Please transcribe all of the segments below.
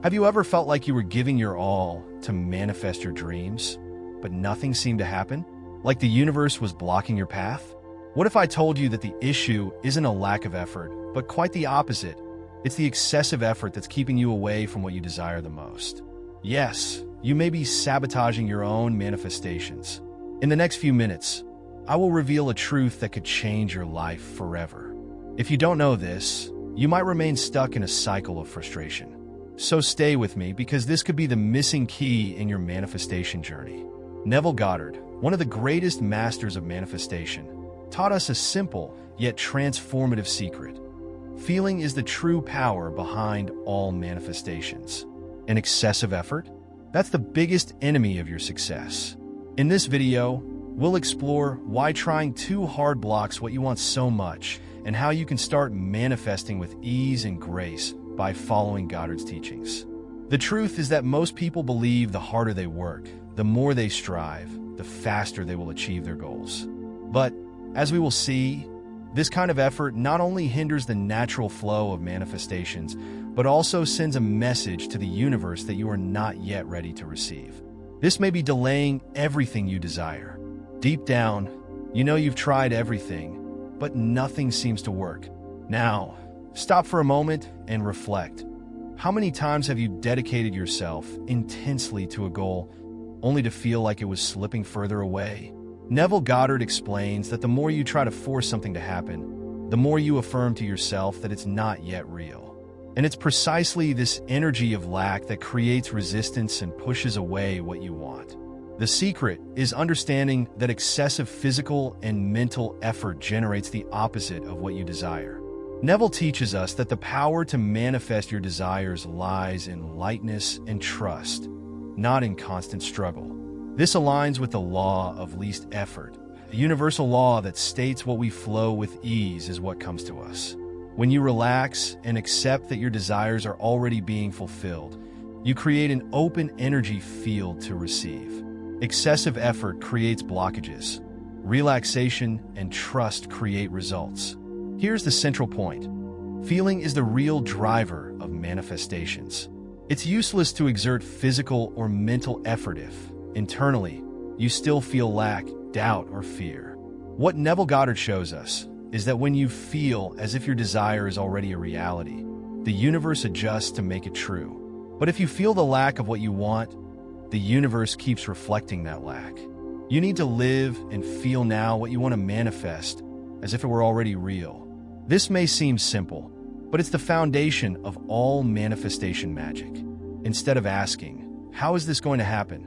Have you ever felt like you were giving your all to manifest your dreams, but nothing seemed to happen? Like the universe was blocking your path? What if I told you that the issue isn't a lack of effort, but quite the opposite? It's the excessive effort that's keeping you away from what you desire the most. Yes, you may be sabotaging your own manifestations. In the next few minutes, I will reveal a truth that could change your life forever. If you don't know this, you might remain stuck in a cycle of frustration. So stay with me, because this could be the missing key in your manifestation journey. Neville Goddard, one of the greatest masters of manifestation, taught us a simple yet transformative secret. Feeling is the true power behind all manifestations. An excessive effort? That's the biggest enemy of your success. In this video, we'll explore why trying too hard blocks what you want so much, and how you can start manifesting with ease and grace by following Goddard's teachings. The truth is that most people believe the harder they work, the more they strive, the faster they will achieve their goals. But, as we will see, this kind of effort not only hinders the natural flow of manifestations, but also sends a message to the universe that you are not yet ready to receive. This may be delaying everything you desire. Deep down, you know you've tried everything, but nothing seems to work. Now, stop for a moment and reflect. How many times have you dedicated yourself intensely to a goal, only to feel like it was slipping further away? Neville Goddard explains that the more you try to force something to happen, the more you affirm to yourself that it's not yet real. And it's precisely this energy of lack that creates resistance and pushes away what you want. The secret is understanding that excessive physical and mental effort generates the opposite of what you desire. Neville teaches us that the power to manifest your desires lies in lightness and trust, not in constant struggle. This aligns with the law of least effort, a universal law that states what we flow with ease is what comes to us. When you relax and accept that your desires are already being fulfilled, you create an open energy field to receive. Excessive effort creates blockages. Relaxation and trust create results. Here's the central point. Feeling is the real driver of manifestations. It's useless to exert physical or mental effort if, internally, you still feel lack, doubt, or fear. What Neville Goddard shows us is that when you feel as if your desire is already a reality, the universe adjusts to make it true. But if you feel the lack of what you want, the universe keeps reflecting that lack. You need to live and feel now what you want to manifest as if it were already real. This may seem simple, but it's the foundation of all manifestation magic. Instead of asking, "How is this going to happen?"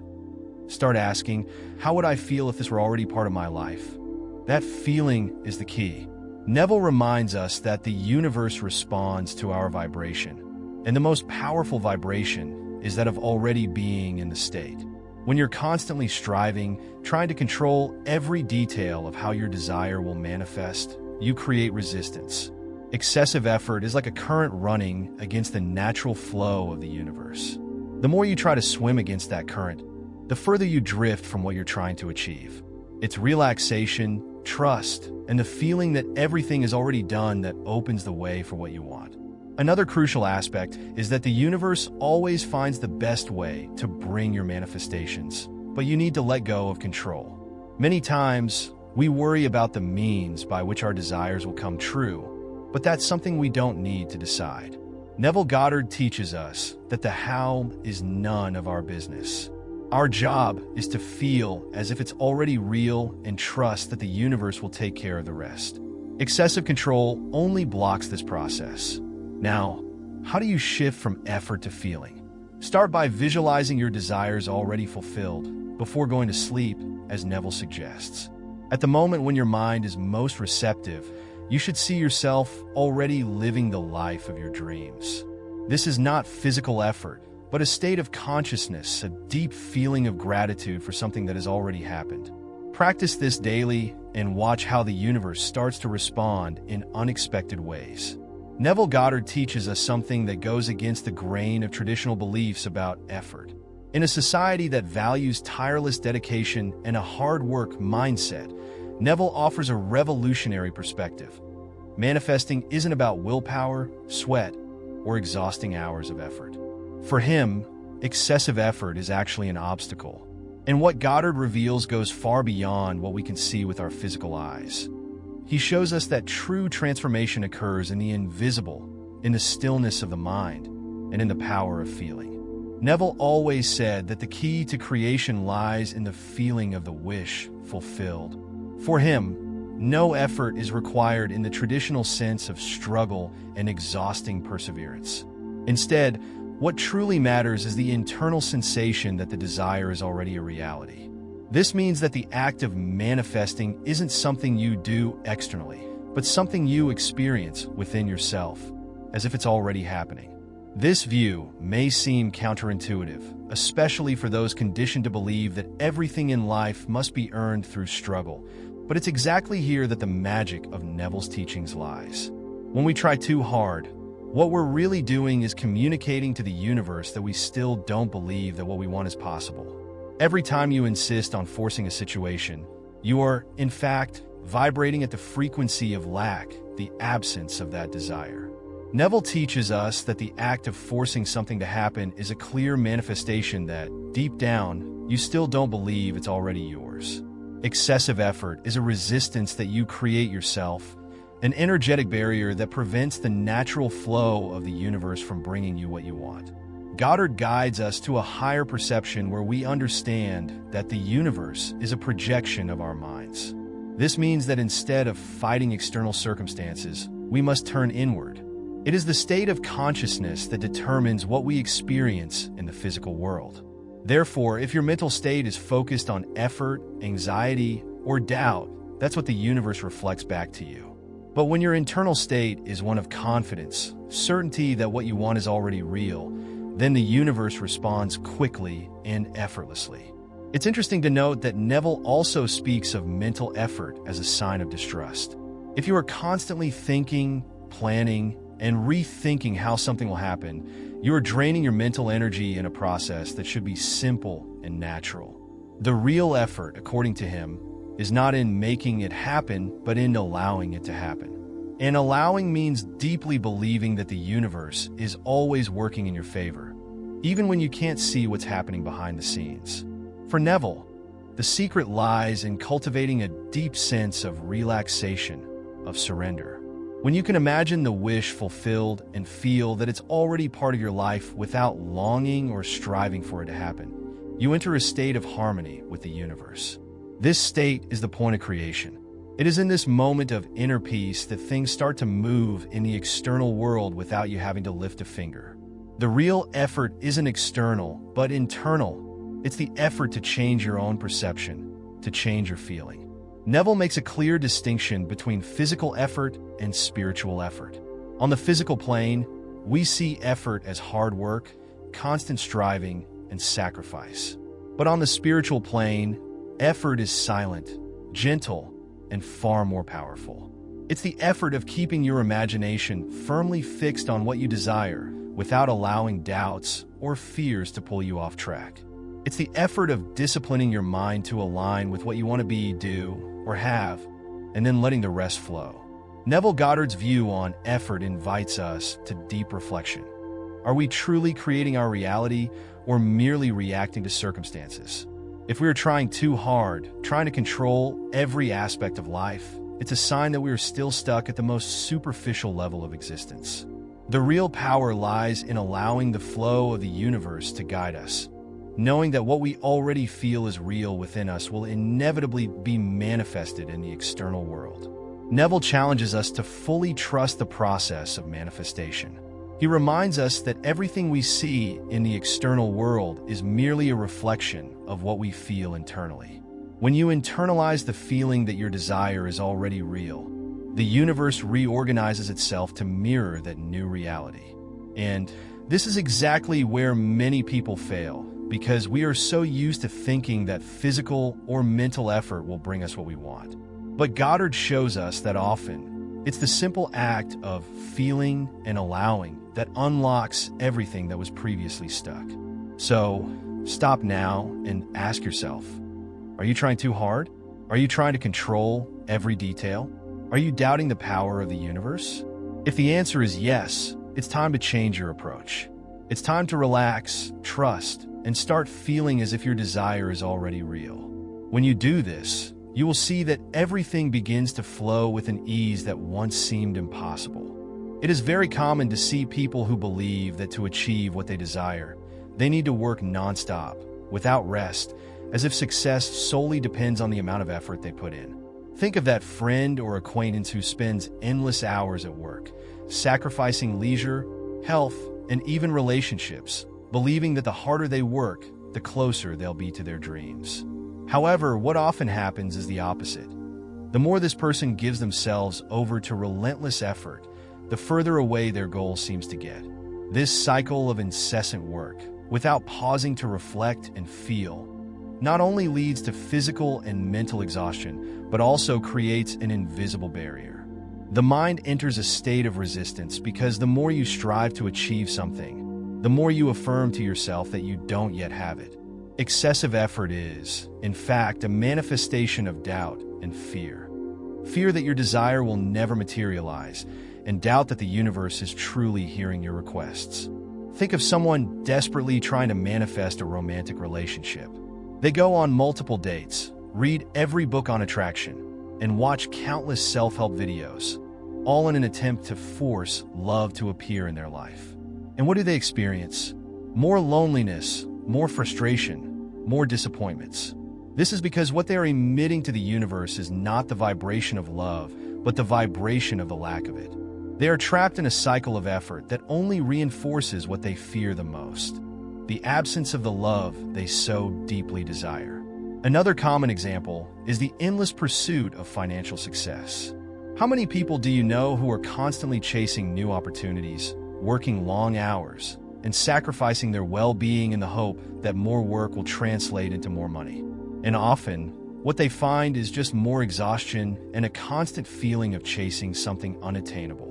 start asking, "How would I feel if this were already part of my life?" That feeling is the key. Neville reminds us that the universe responds to our vibration, and the most powerful vibration is that of already being in the state. When you're constantly striving, trying to control every detail of how your desire will manifest, you create resistance. Excessive effort is like a current running against the natural flow of the universe. The more you try to swim against that current, the further you drift from what you're trying to achieve. It's relaxation, trust, and the feeling that everything is already done that opens the way for what you want. Another crucial aspect is that the universe always finds the best way to bring your manifestations, but you need to let go of control. Many times, we worry about the means by which our desires will come true, but that's something we don't need to decide. Neville Goddard teaches us that the how is none of our business. Our job is to feel as if it's already real and trust that the universe will take care of the rest. Excessive control only blocks this process. Now, how do you shift from effort to feeling? Start by visualizing your desires already fulfilled before going to sleep, as Neville suggests. At the moment when your mind is most receptive, you should see yourself already living the life of your dreams. This is not physical effort, but a state of consciousness, a deep feeling of gratitude for something that has already happened. Practice this daily and watch how the universe starts to respond in unexpected ways. Neville Goddard teaches us something that goes against the grain of traditional beliefs about effort. In a society that values tireless dedication and a hard work mindset, Neville offers a revolutionary perspective. Manifesting isn't about willpower, sweat, or exhausting hours of effort. For him, excessive effort is actually an obstacle. And what Goddard reveals goes far beyond what we can see with our physical eyes. He shows us that true transformation occurs in the invisible, in the stillness of the mind, and in the power of feeling. Neville always said that the key to creation lies in the feeling of the wish fulfilled. For him, no effort is required in the traditional sense of struggle and exhausting perseverance. Instead, what truly matters is the internal sensation that the desire is already a reality. This means that the act of manifesting isn't something you do externally, but something you experience within yourself, as if it's already happening. This view may seem counterintuitive, especially for those conditioned to believe that everything in life must be earned through struggle, but it's exactly here that the magic of Neville's teachings lies. When we try too hard, what we're really doing is communicating to the universe that we still don't believe that what we want is possible. Every time you insist on forcing a situation, you are, in fact, vibrating at the frequency of lack, the absence of that desire. Neville teaches us that the act of forcing something to happen is a clear manifestation that, deep down, you still don't believe it's already yours. Excessive effort is a resistance that you create yourself, an energetic barrier that prevents the natural flow of the universe from bringing you what you want. Goddard guides us to a higher perception where we understand that the universe is a projection of our minds. This means that instead of fighting external circumstances, we must turn inward. It is the state of consciousness that determines what we experience in the physical world. Therefore, if your mental state is focused on effort, anxiety, or doubt, that's what the universe reflects back to you. But when your internal state is one of confidence, certainty that what you want is already real, then the universe responds quickly and effortlessly. It's interesting to note that Neville also speaks of mental effort as a sign of distrust. If you are constantly thinking, planning, and rethinking how something will happen, you are draining your mental energy in a process that should be simple and natural. The real effort, according to him, is not in making it happen, but in allowing it to happen. And allowing means deeply believing that the universe is always working in your favor, even when you can't see what's happening behind the scenes. For Neville, the secret lies in cultivating a deep sense of relaxation, of surrender. When you can imagine the wish fulfilled and feel that it's already part of your life without longing or striving for it to happen, you enter a state of harmony with the universe. This state is the point of creation. It is in this moment of inner peace that things start to move in the external world without you having to lift a finger. The real effort isn't external, but internal. It's the effort to change your own perception, to change your feeling. Neville makes a clear distinction between physical effort and spiritual effort. On the physical plane, we see effort as hard work, constant striving, and sacrifice. But on the spiritual plane, effort is silent, gentle, and far more powerful. It's the effort of keeping your imagination firmly fixed on what you desire without allowing doubts or fears to pull you off track. It's the effort of disciplining your mind to align with what you want to be, do, or have, and then letting the rest flow. Neville Goddard's view on effort invites us to deep reflection. Are we truly creating our reality or merely reacting to circumstances? If we are trying too hard, trying to control every aspect of life, it's a sign that we are still stuck at the most superficial level of existence. The real power lies in allowing the flow of the universe to guide us, knowing that what we already feel is real within us will inevitably be manifested in the external world. Neville challenges us to fully trust the process of manifestation. He reminds us that everything we see in the external world is merely a reflection of what we feel internally. When you internalize the feeling that your desire is already real, the universe reorganizes itself to mirror that new reality. And this is exactly where many people fail, because we are so used to thinking that physical or mental effort will bring us what we want. But Goddard shows us that often, it's the simple act of feeling and allowing that unlocks everything that was previously stuck. So, stop now and ask yourself, are you trying too hard? Are you trying to control every detail? Are you doubting the power of the universe? If the answer is yes, it's time to change your approach. It's time to relax, trust, and start feeling as if your desire is already real. When you do this, you will see that everything begins to flow with an ease that once seemed impossible. It is very common to see people who believe that to achieve what they desire, they need to work nonstop, without rest, as if success solely depends on the amount of effort they put in. Think of that friend or acquaintance who spends endless hours at work, sacrificing leisure, health, and even relationships, believing that the harder they work, the closer they'll be to their dreams. However, what often happens is the opposite. The more this person gives themselves over to relentless effort, the further away their goal seems to get. This cycle of incessant work, without pausing to reflect and feel, not only leads to physical and mental exhaustion, but also creates an invisible barrier. The mind enters a state of resistance because the more you strive to achieve something, the more you affirm to yourself that you don't yet have it. Excessive effort is, in fact, a manifestation of doubt and fear. Fear that your desire will never materialize, and doubt that the universe is truly hearing your requests. Think of someone desperately trying to manifest a romantic relationship. They go on multiple dates, read every book on attraction, and watch countless self-help videos, all in an attempt to force love to appear in their life. And what do they experience? More loneliness, more frustration, more disappointments. This is because what they are emitting to the universe is not the vibration of love, but the vibration of the lack of it. They are trapped in a cycle of effort that only reinforces what they fear the most: the absence of the love they so deeply desire. Another common example is the endless pursuit of financial success. How many people do you know who are constantly chasing new opportunities, working long hours, and sacrificing their well-being in the hope that more work will translate into more money? And often, what they find is just more exhaustion and a constant feeling of chasing something unattainable.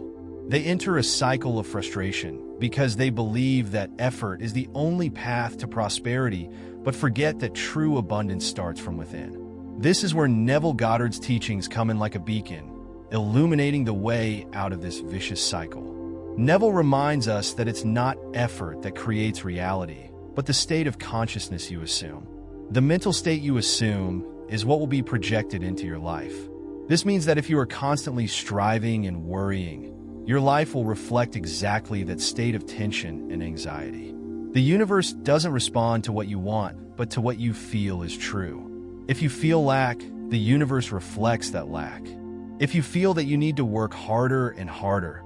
They enter a cycle of frustration because they believe that effort is the only path to prosperity, but forget that true abundance starts from within. This is where Neville Goddard's teachings come in like a beacon, illuminating the way out of this vicious cycle. Neville reminds us that it's not effort that creates reality, but the state of consciousness you assume. The mental state you assume is what will be projected into your life. This means that if you are constantly striving and worrying, your life will reflect exactly that state of tension and anxiety. The universe doesn't respond to what you want, but to what you feel is true. If you feel lack, the universe reflects that lack. If you feel that you need to work harder and harder,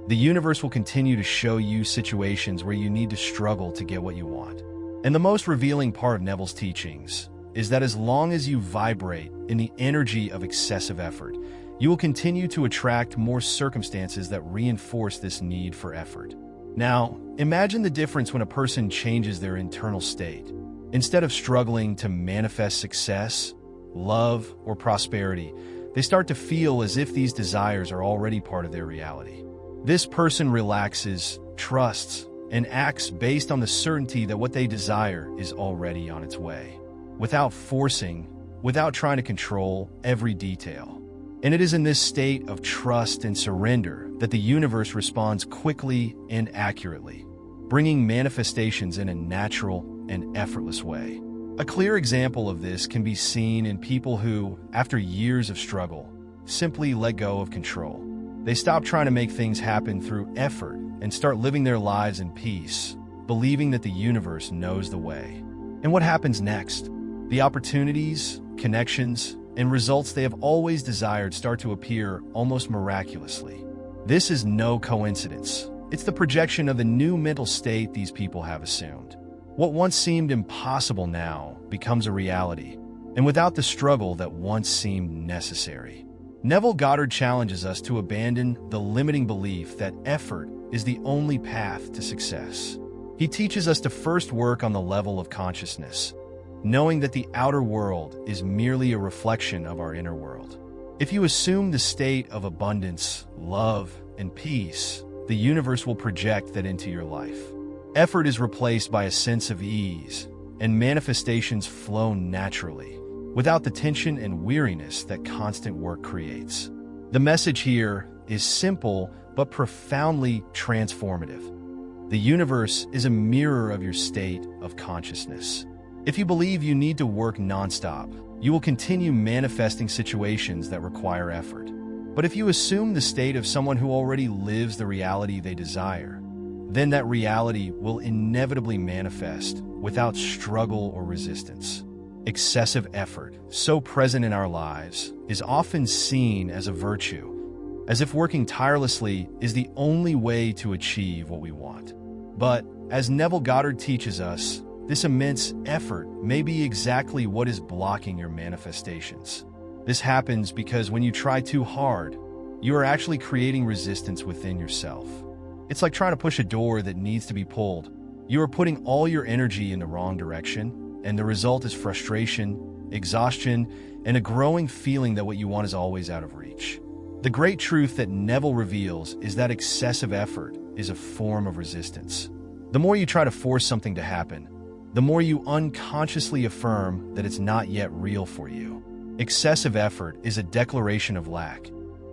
the universe will continue to show you situations where you need to struggle to get what you want. And the most revealing part of Neville's teachings is that as long as you vibrate in the energy of excessive effort, you will continue to attract more circumstances that reinforce this need for effort. Now, imagine the difference when a person changes their internal state. Instead of struggling to manifest success, love, or prosperity, they start to feel as if these desires are already part of their reality. This person relaxes, trusts, and acts based on the certainty that what they desire is already on its way, without forcing, without trying to control every detail. And it is in this state of trust and surrender that the universe responds quickly and accurately, bringing manifestations in a natural and effortless way. A clear example of this can be seen in people who, after years of struggle, simply let go of control. They stop trying to make things happen through effort and start living their lives in peace, believing that the universe knows the way. And what happens next? The opportunities, connections, and results they have always desired start to appear almost miraculously. This is no coincidence. It's the projection of the new mental state these people have assumed. What once seemed impossible now becomes a reality, and without the struggle that once seemed necessary. Neville Goddard challenges us to abandon the limiting belief that effort is the only path to success. He teaches us to first work on the level of consciousness, knowing that the outer world is merely a reflection of our inner world. If you assume the state of abundance, love, and peace, the universe will project that into your life. Effort is replaced by a sense of ease, and manifestations flow naturally, without the tension and weariness that constant work creates. The message here is simple but profoundly transformative. The universe is a mirror of your state of consciousness. If you believe you need to work nonstop, you will continue manifesting situations that require effort. But if you assume the state of someone who already lives the reality they desire, then that reality will inevitably manifest without struggle or resistance. Excessive effort, so present in our lives, is often seen as a virtue, as if working tirelessly is the only way to achieve what we want. But, as Neville Goddard teaches us, this immense effort may be exactly what is blocking your manifestations. This happens because when you try too hard, you are actually creating resistance within yourself. It's like trying to push a door that needs to be pulled. You are putting all your energy in the wrong direction, and the result is frustration, exhaustion, and a growing feeling that what you want is always out of reach. The great truth that Neville reveals is that excessive effort is a form of resistance. The more you try to force something to happen, the more you unconsciously affirm that it's not yet real for you. Excessive effort is a declaration of lack.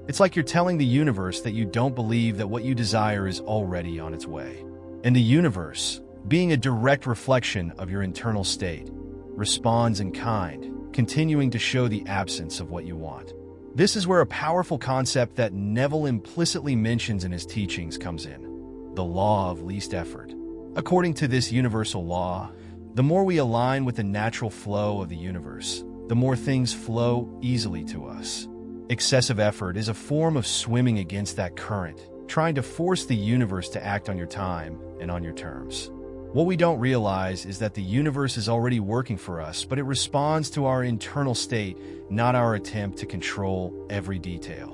It's like you're telling the universe that you don't believe that what you desire is already on its way. And the universe, being a direct reflection of your internal state, responds in kind, continuing to show the absence of what you want. This is where a powerful concept that Neville implicitly mentions in his teachings comes in: the law of least effort. According to this universal law, the more we align with the natural flow of the universe, the more things flow easily to us. Excessive effort is a form of swimming against that current, trying to force the universe to act on your time and on your terms. What we don't realize is that the universe is already working for us, but it responds to our internal state, not our attempt to control every detail.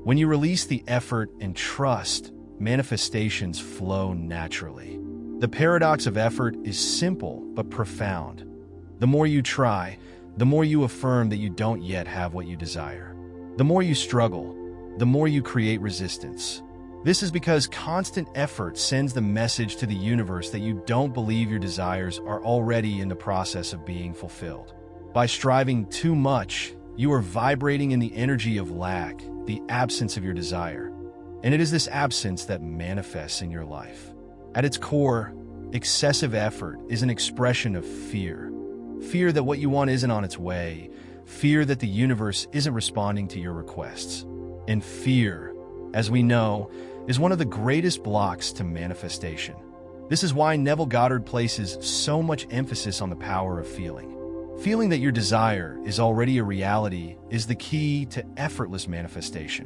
When you release the effort and trust, manifestations flow naturally. The paradox of effort is simple but profound. The more you try, the more you affirm that you don't yet have what you desire. The more you struggle, the more you create resistance. This is because constant effort sends the message to the universe that you don't believe your desires are already in the process of being fulfilled. By striving too much, you are vibrating in the energy of lack, the absence of your desire. And it is this absence that manifests in your life. At its core, excessive effort is an expression of fear. Fear that what you want isn't on its way. Fear that the universe isn't responding to your requests. And fear, as we know, is one of the greatest blocks to manifestation. This is why Neville Goddard places so much emphasis on the power of feeling. Feeling that your desire is already a reality is the key to effortless manifestation.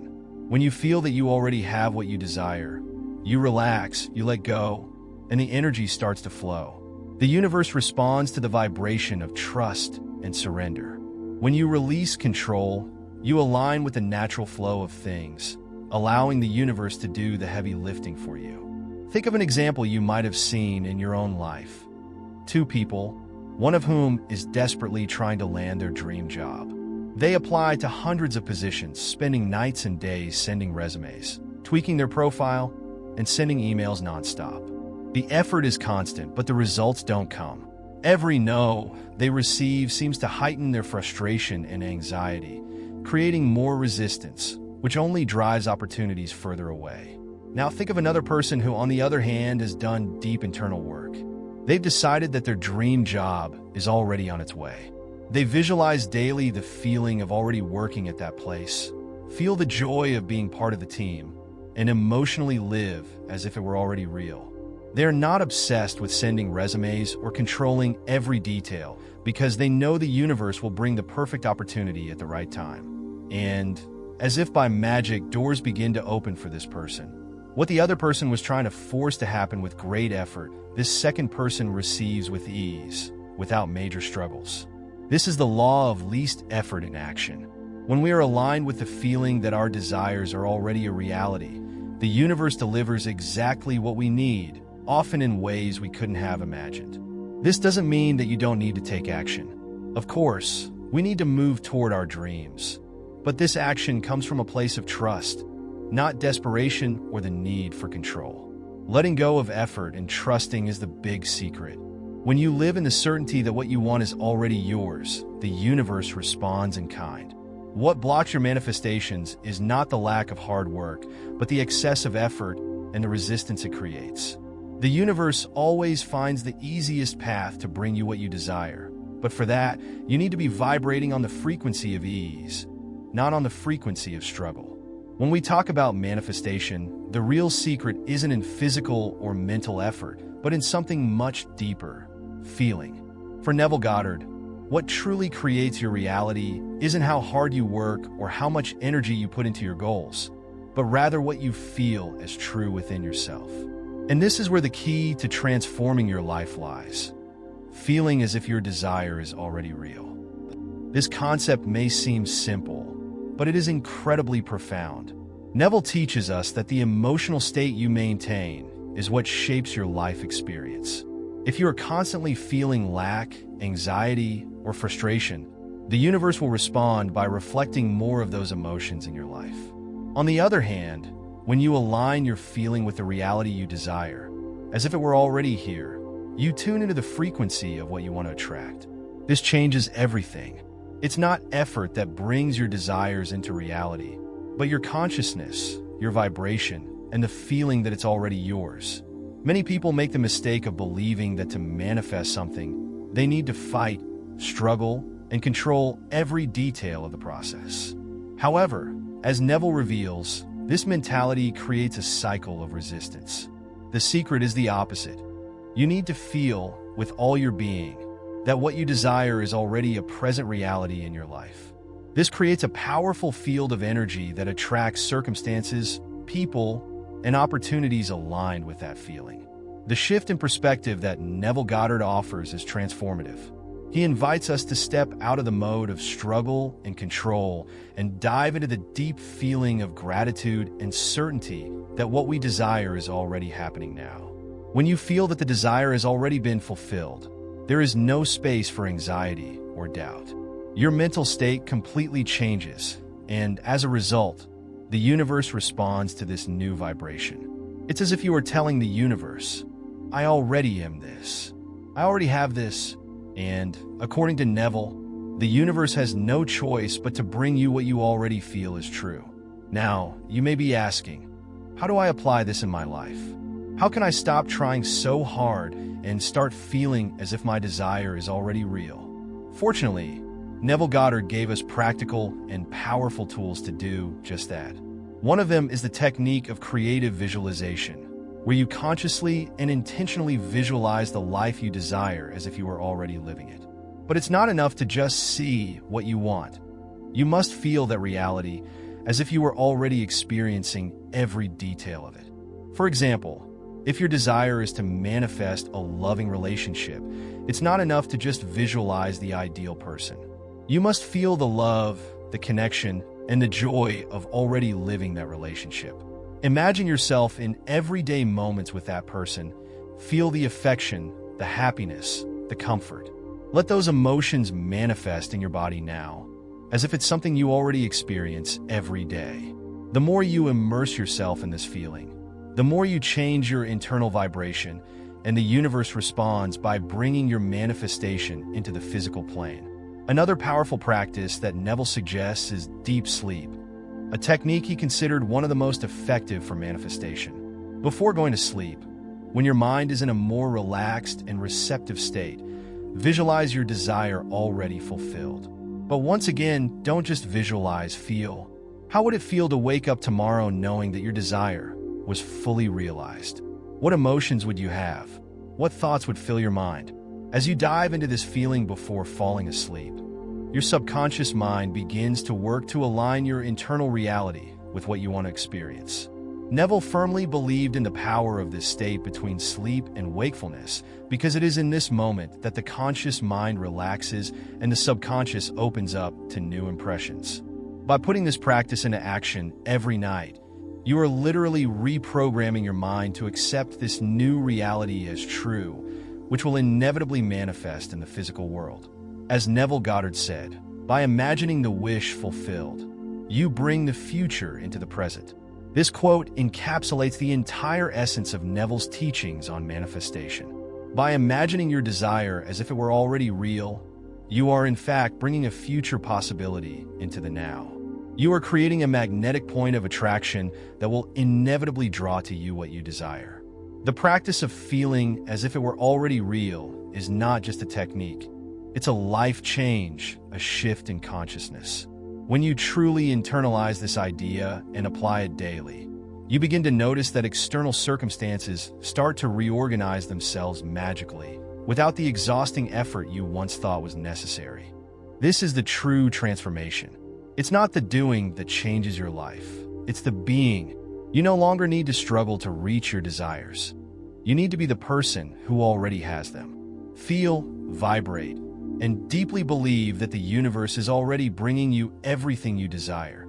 When you feel that you already have what you desire, you relax, you let go, and the energy starts to flow. The universe responds to the vibration of trust and surrender. When you release control, you align with the natural flow of things, allowing the universe to do the heavy lifting for you. Think of an example you might have seen in your own life. Two people, one of whom is desperately trying to land their dream job. They apply to hundreds of positions, spending nights and days sending resumes, tweaking their profile, and sending emails nonstop. The effort is constant, but the results don't come. Every no they receive seems to heighten their frustration and anxiety, creating more resistance, which only drives opportunities further away. Now think of another person who, on the other hand, has done deep internal work. They've decided that their dream job is already on its way. They visualize daily the feeling of already working at that place, feel the joy of being part of the team, and emotionally live as if it were already real. They're not obsessed with sending resumes or controlling every detail because they know the universe will bring the perfect opportunity at the right time. And, as if by magic, doors begin to open for this person. What the other person was trying to force to happen with great effort, this second person receives with ease, without major struggles. This is the law of least effort in action. When we are aligned with the feeling that our desires are already a reality, the universe delivers exactly what we need, often in ways we couldn't have imagined. This doesn't mean that you don't need to take action. Of course, we need to move toward our dreams. But this action comes from a place of trust, not desperation or the need for control. Letting go of effort and trusting is the big secret. When you live in the certainty that what you want is already yours, the universe responds in kind. What blocks your manifestations is not the lack of hard work, but the excessive effort and the resistance it creates. The universe always finds the easiest path to bring you what you desire. But for that, you need to be vibrating on the frequency of ease, not on the frequency of struggle. When we talk about manifestation, the real secret isn't in physical or mental effort, but in something much deeper: feeling. For Neville Goddard, what truly creates your reality isn't how hard you work or how much energy you put into your goals, but rather what you feel as true within yourself. And this is where the key to transforming your life lies: feeling as if your desire is already real. This concept may seem simple, but it is incredibly profound. Neville teaches us that the emotional state you maintain is what shapes your life experience. If you are constantly feeling lack, anxiety, or frustration, the universe will respond by reflecting more of those emotions in your life. On the other hand, when you align your feeling with the reality you desire, as if it were already here, you tune into the frequency of what you want to attract. This changes everything. It's not effort that brings your desires into reality, but your consciousness, your vibration, and the feeling that it's already yours. Many people make the mistake of believing that to manifest something, they need to fight, struggle, and control every detail of the process. However, as Neville reveals, this mentality creates a cycle of resistance. The secret is the opposite. You need to feel, with all your being, that what you desire is already a present reality in your life. This creates a powerful field of energy that attracts circumstances, people, and opportunities aligned with that feeling. The shift in perspective that Neville Goddard offers is transformative. He invites us to step out of the mode of struggle and control and dive into the deep feeling of gratitude and certainty that what we desire is already happening now. When you feel that the desire has already been fulfilled, there is no space for anxiety or doubt. Your mental state completely changes, and as a result, the universe responds to this new vibration. It's as if you are telling the universe, "I already am this. I already have this." And, according to Neville, the universe has no choice but to bring you what you already feel is true. Now, you may be asking, how do I apply this in my life? How can I stop trying so hard and start feeling as if my desire is already real? Fortunately, Neville Goddard gave us practical and powerful tools to do just that. One of them is the technique of creative visualization, where you consciously and intentionally visualize the life you desire as if you were already living it. But it's not enough to just see what you want. You must feel that reality as if you were already experiencing every detail of it. For example, if your desire is to manifest a loving relationship, it's not enough to just visualize the ideal person. You must feel the love, the connection, and the joy of already living that relationship. Imagine yourself in everyday moments with that person. Feel the affection, the happiness, the comfort. Let those emotions manifest in your body now, as if it's something you already experience every day. The more you immerse yourself in this feeling, the more you change your internal vibration, and the universe responds by bringing your manifestation into the physical plane. Another powerful practice that Neville suggests is deep sleep, a technique he considered one of the most effective for manifestation. Before going to sleep, when your mind is in a more relaxed and receptive state, visualize your desire already fulfilled. But once again, don't just visualize, feel. How would it feel to wake up tomorrow knowing that your desire was fully realized? What emotions would you have? What thoughts would fill your mind? As you dive into this feeling before falling asleep, your subconscious mind begins to work to align your internal reality with what you want to experience. Neville firmly believed in the power of this state between sleep and wakefulness because it is in this moment that the conscious mind relaxes and the subconscious opens up to new impressions. By putting this practice into action every night, you are literally reprogramming your mind to accept this new reality as true, which will inevitably manifest in the physical world. As Neville Goddard said, by imagining the wish fulfilled, you bring the future into the present. This quote encapsulates the entire essence of Neville's teachings on manifestation. By imagining your desire as if it were already real, you are in fact bringing a future possibility into the now. You are creating a magnetic point of attraction that will inevitably draw to you what you desire. The practice of feeling as if it were already real is not just a technique. It's a life change, a shift in consciousness. When you truly internalize this idea and apply it daily, you begin to notice that external circumstances start to reorganize themselves magically, without the exhausting effort you once thought was necessary. This is the true transformation. It's not the doing that changes your life. It's the being. You no longer need to struggle to reach your desires. You need to be the person who already has them. Feel, vibrate, and deeply believe that the universe is already bringing you everything you desire,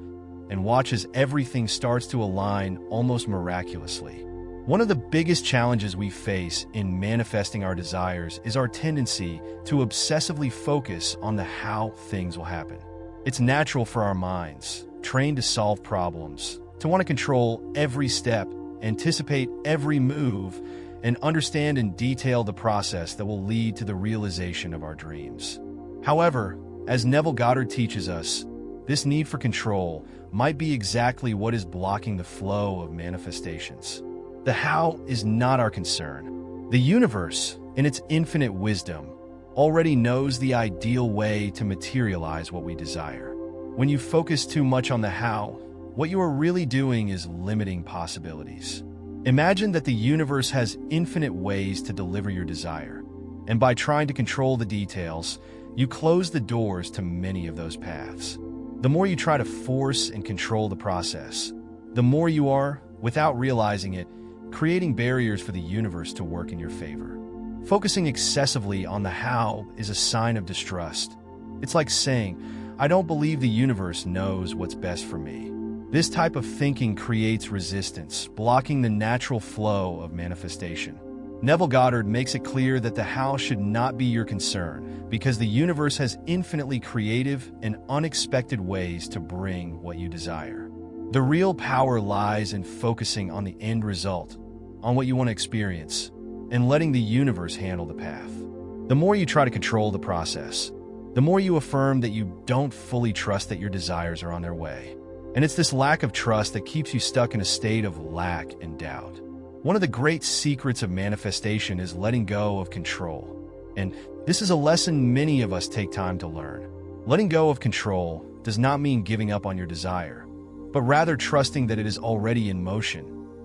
and watch as everything starts to align almost miraculously. One of the biggest challenges we face in manifesting our desires is our tendency to obsessively focus on the how things will happen. It's natural for our minds, trained to solve problems, to want to control every step, anticipate every move, and understand in detail the process that will lead to the realization of our dreams. However, as Neville Goddard teaches us, this need for control might be exactly what is blocking the flow of manifestations. The how is not our concern. The universe, in its infinite wisdom, already knows the ideal way to materialize what we desire. When you focus too much on the how, what you are really doing is limiting possibilities. Imagine that the universe has infinite ways to deliver your desire, and by trying to control the details, you close the doors to many of those paths. The more you try to force and control the process, the more you are, without realizing it, creating barriers for the universe to work in your favor. Focusing excessively on the how is a sign of distrust. It's like saying, "I don't believe the universe knows what's best for me." This type of thinking creates resistance, blocking the natural flow of manifestation. Neville Goddard makes it clear that the how should not be your concern, because the universe has infinitely creative and unexpected ways to bring what you desire. The real power lies in focusing on the end result, on what you want to experience, and letting the universe handle the path. The more you try to control the process, the more you affirm that you don't fully trust that your desires are on their way. And it's this lack of trust that keeps you stuck in a state of lack and doubt. One of the great secrets of manifestation is letting go of control. And this is a lesson many of us take time to learn. Letting go of control does not mean giving up on your desire, but rather trusting that it is already in motion,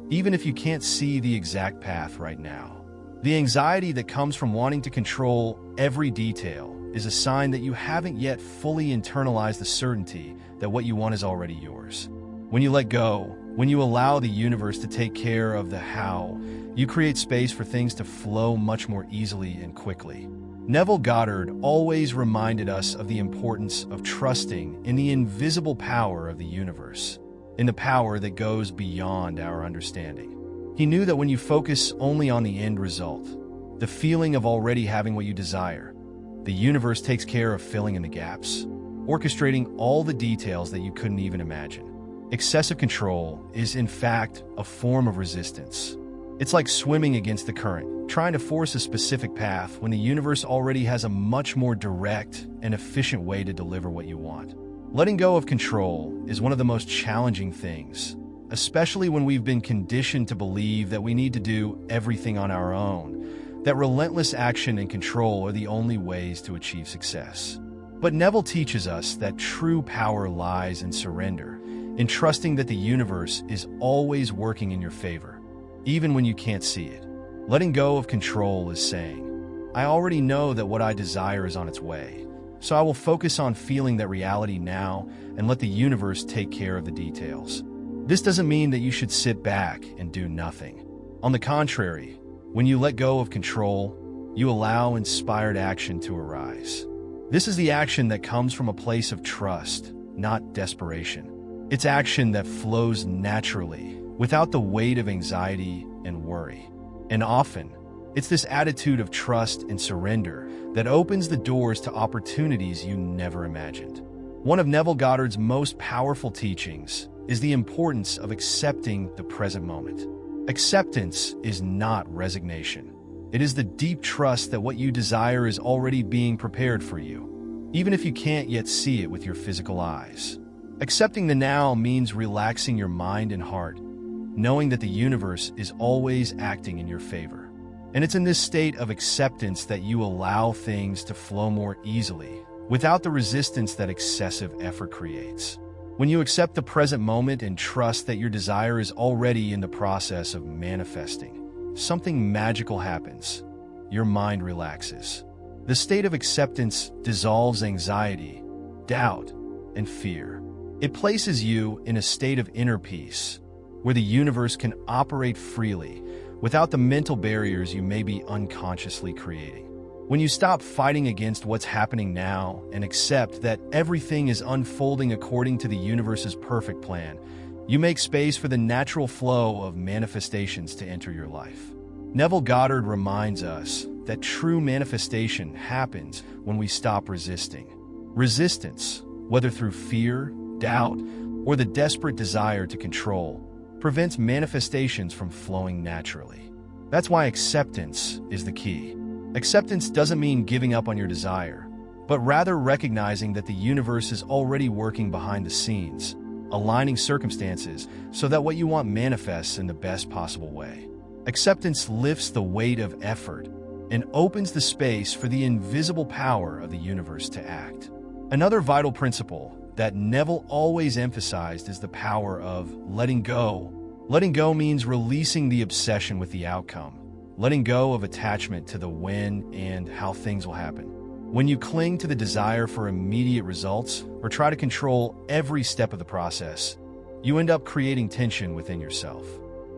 even if you can't see the exact path right now. The anxiety that comes from wanting to control every detail is a sign that you haven't yet fully internalized the certainty that what you want is already yours. When you let go, when you allow the universe to take care of the how, you create space for things to flow much more easily and quickly. Neville Goddard always reminded us of the importance of trusting in the invisible power of the universe, in the power that goes beyond our understanding. He knew that when you focus only on the end result, the feeling of already having what you desire, the universe takes care of filling in the gaps, orchestrating all the details that you couldn't even imagine. Excessive control is, in fact, a form of resistance. It's like swimming against the current, trying to force a specific path when the universe already has a much more direct and efficient way to deliver what you want. Letting go of control is one of the most challenging things, especially when we've been conditioned to believe that we need to do everything on our own, that relentless action and control are the only ways to achieve success. But Neville teaches us that true power lies in surrender, in trusting that the universe is always working in your favor, even when you can't see it. Letting go of control is saying, "I already know that what I desire is on its way, so I will focus on feeling that reality now and let the universe take care of the details." This doesn't mean that you should sit back and do nothing. On the contrary, when you let go of control, you allow inspired action to arise. This is the action that comes from a place of trust, not desperation. It's action that flows naturally, without the weight of anxiety and worry. And often, it's this attitude of trust and surrender that opens the doors to opportunities you never imagined. One of Neville Goddard's most powerful teachings is the importance of accepting the present moment. Acceptance is not resignation. It is the deep trust that what you desire is already being prepared for you, even if you can't yet see it with your physical eyes. Accepting the now means relaxing your mind and heart, knowing that the universe is always acting in your favor. And it's in this state of acceptance that you allow things to flow more easily, without the resistance that excessive effort creates. When you accept the present moment and trust that your desire is already in the process of manifesting, something magical happens. Your mind relaxes. The state of acceptance dissolves anxiety, doubt, and fear. It places you in a state of inner peace, where the universe can operate freely without the mental barriers you may be unconsciously creating. When you stop fighting against what's happening now and accept that everything is unfolding according to the universe's perfect plan, you make space for the natural flow of manifestations to enter your life. Neville Goddard reminds us that true manifestation happens when we stop resisting. Resistance, whether through fear, doubt, or the desperate desire to control, prevents manifestations from flowing naturally. That's why acceptance is the key. Acceptance doesn't mean giving up on your desire, but rather recognizing that the universe is already working behind the scenes, aligning circumstances so that what you want manifests in the best possible way. Acceptance lifts the weight of effort and opens the space for the invisible power of the universe to act. Another vital principle that Neville always emphasized is the power of letting go. Letting go means releasing the obsession with the outcome, letting go of attachment to the when and how things will happen. When you cling to the desire for immediate results or try to control every step of the process, you end up creating tension within yourself.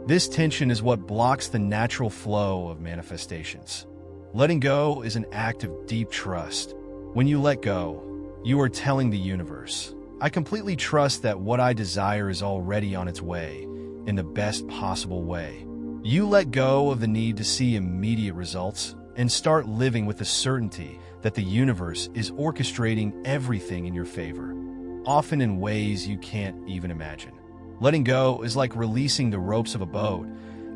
This tension is what blocks the natural flow of manifestations. Letting go is an act of deep trust. When you let go, you are telling the universe, I completely trust that what I desire is already on its way, in the best possible way. You let go of the need to see immediate results and start living with the certainty that the universe is orchestrating everything in your favor, often in ways you can't even imagine. Letting go is like releasing the ropes of a boat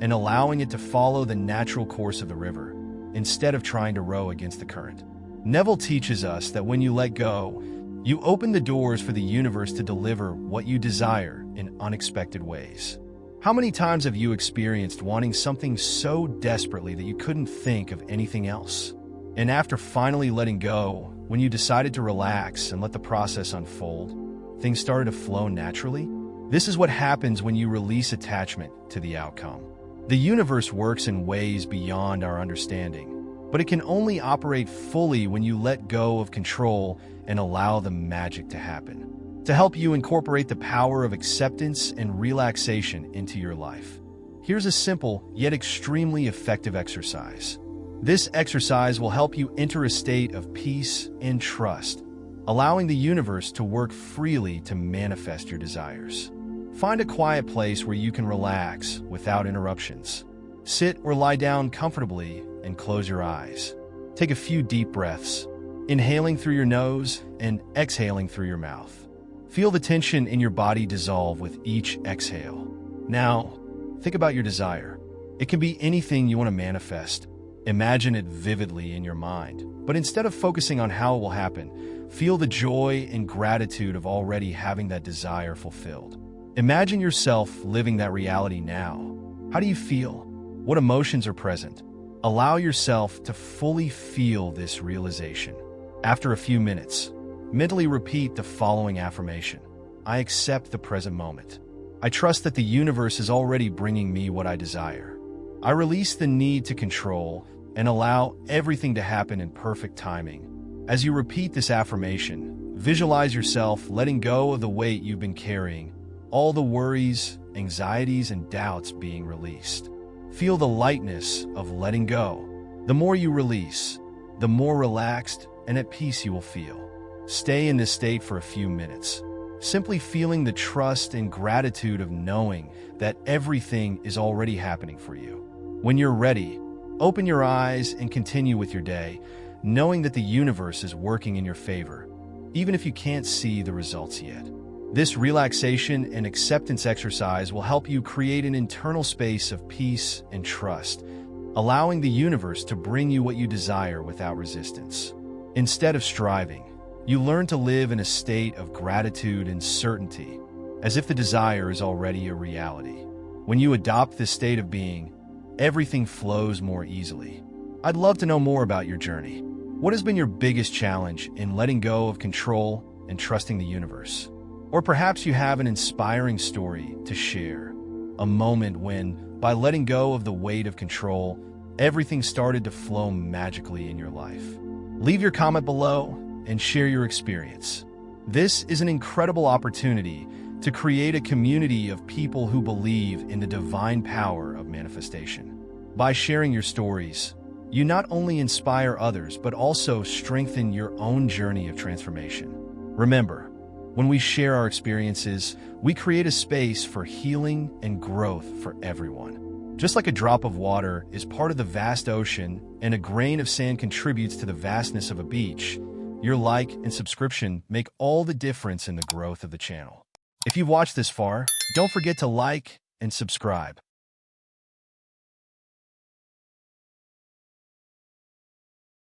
and allowing it to follow the natural course of the river, instead of trying to row against the current. Neville teaches us that when you let go, you open the doors for the universe to deliver what you desire in unexpected ways. How many times have you experienced wanting something so desperately that you couldn't think of anything else? And after finally letting go, when you decided to relax and let the process unfold, things started to flow naturally? This is what happens when you release attachment to the outcome. The universe works in ways beyond our understanding, but it can only operate fully when you let go of control and allow the magic to happen. To help you incorporate the power of acceptance and relaxation into your life, here's a simple yet extremely effective exercise. This exercise will help you enter a state of peace and trust, allowing the universe to work freely to manifest your desires. Find a quiet place where you can relax without interruptions. Sit or lie down comfortably and close your eyes. Take a few deep breaths, inhaling through your nose and exhaling through your mouth. Feel the tension in your body dissolve with each exhale. Now, think about your desire. It can be anything you want to manifest. Imagine it vividly in your mind, but instead of focusing on how it will happen, feel the joy and gratitude of already having that desire fulfilled. Imagine yourself living that reality now. How do you feel? What emotions are present? Allow yourself to fully feel this realization. After a few minutes, mentally repeat the following affirmation. I accept the present moment. I trust that the universe is already bringing me what I desire. I release the need to control and allow everything to happen in perfect timing. As you repeat this affirmation, visualize yourself letting go of the weight you've been carrying, all the worries, anxieties, and doubts being released. Feel the lightness of letting go. The more you release, the more relaxed and at peace you will feel. Stay in this state for a few minutes, simply feeling the trust and gratitude of knowing that everything is already happening for you. When you're ready, open your eyes and continue with your day, knowing that the universe is working in your favor, even if you can't see the results yet. This relaxation and acceptance exercise will help you create an internal space of peace and trust, allowing the universe to bring you what you desire without resistance. Instead of striving, you learn to live in a state of gratitude and certainty, as if the desire is already a reality. When you adopt this state of being, everything flows more easily. I'd love to know more about your journey. What has been your biggest challenge in letting go of control and trusting the universe? Or perhaps you have an inspiring story to share, a moment when, by letting go of the weight of control, everything started to flow magically in your life. Leave your comment below and share your experience. This is an incredible opportunity to create a community of people who believe in the divine power of manifestation. By sharing your stories, you not only inspire others, but also strengthen your own journey of transformation. Remember, when we share our experiences, we create a space for healing and growth for everyone. Just like a drop of water is part of the vast ocean and a grain of sand contributes to the vastness of a beach, your like and subscription make all the difference in the growth of the channel. If you've watched this far, don't forget to like and subscribe.